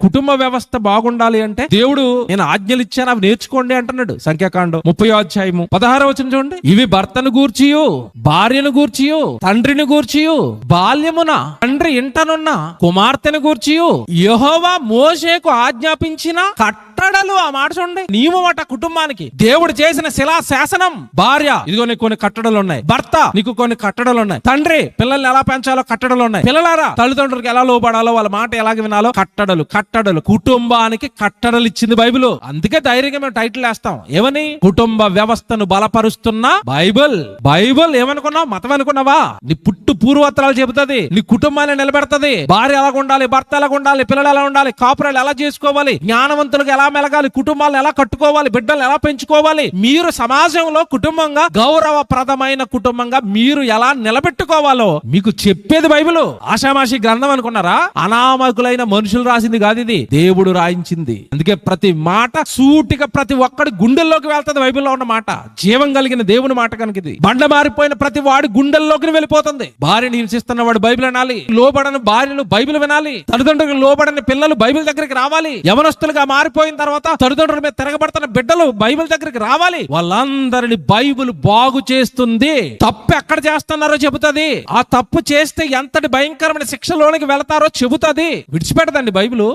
కుటుంబ వ్యవస్థ బాగుండాలి అంటే దేవుడు నేను ఆజ్ఞలు ఇచ్చాను అవి నేర్చుకోండి అంటున్నాడు. సంఖ్యాకాండం 30వ అధ్యాయము 16వ వచనం చూడండి. ఇవి భర్తను గూర్చియు భార్యను గూర్చియు తండ్రిని గూర్చియు బాల్యమున తండ్రి ఇంటనున్న కుమార్తెను గూర్చియు యెహోవా మోషేకు ఆజ్ఞాపించిన కట్టడలు. ఆ మాట చూడండి, నియమం అట కుటుంబానికి. దేవుడు చేసిన శిలా శాసనం. భార్య, ఇదిగో నీకు కొన్ని కట్టడలు ఉన్నాయి. భర్త, నీకు కొన్ని కట్టడలు ఉన్నాయి. తండ్రి, పిల్లల్ని ఎలా పెంచాలో కట్టడలు ఉన్నాయి. పిల్లలారా, తల్లిదండ్రులకు ఎలా లోబడాలో, వాళ్ళ మాట ఎలాగ వినాలో కట్టడలు. కుటుంబానికి కట్టడలు ఇచ్చింది బైబిల్. అందుకే ధైర్యంగా మేము టైటిల్ వేస్తాం. ఏమని? కుటుంబ వ్యవస్థను బలపరుస్తున్న బైబిల్. బైబిల్ ఏమనుకున్నావు? మతం అనుకున్నావా? నీ పుట్టు పూర్వోత్తరాలు చెబుతుంది. నీ కుటుంబాన్ని నిలబెడతది. భార్య ఎలా ఉండాలి, భర్త ఎలా ఉండాలి, పిల్లలు ఎలా ఉండాలి, కాపురాలు ఎలా చేసుకోవాలి, జ్ఞానవంతులకు ఎలా మెలగాలి, కుటుంబాలను ఎలా కట్టుకోవాలి, బిడ్డలు ఎలా పెంచుకోవాలి, మీరు సమాజంలో కుటుంబంగా గౌరవప్రదమైన కుటుంబంగా మీరు ఎలా నిలబెట్టుకోవాలో మీకు చెప్పేది బైబిల్. ఆషామాషి గ్రంథం అనుకున్నారా? అనామకులైన మనుషులు రాసింది కాదు, ఇది దేవుడు రాయించింది. అందుకే ప్రతి మాట సూటిగా ప్రతి ఒక్కడి గుండెల్లోకి వెళ్తుంది. బైబిల్లో ఉన్న మాట జీవం కలిగిన దేవుని మాట కనుక ఇది. బండ మారిపోయిన ప్రతి వాడి గుండెల్లోకి వెళ్ళిపోతుంది. భార్యని హింసిస్తున్న వాడు బైబిల్ వినాలి. లోబడని భార్యలు బైబిల్ వినాలి. తల్లిదండ్రులకు లోబడని పిల్లలు బైబిల్ దగ్గరికి రావాలి. యవనస్తులుగా మారిపోయిన తర్వాత తల్లిదండ్రుల మీద తిరగబడుతున్న బిడ్డలు బైబిల్ దగ్గరికి రావాలి. వాళ్ళందరిని బైబిల్ బాగు చేస్తుంది. తప్పు ఎక్కడ చేస్తున్నారో చెబుతుంది. ఆ తప్పు చేస్తే ఎంతటి భయంకరమైన శిక్షలోనికి వెళతారో చెబుతుంది. విడిచిపెట్టదండి బైబిల్.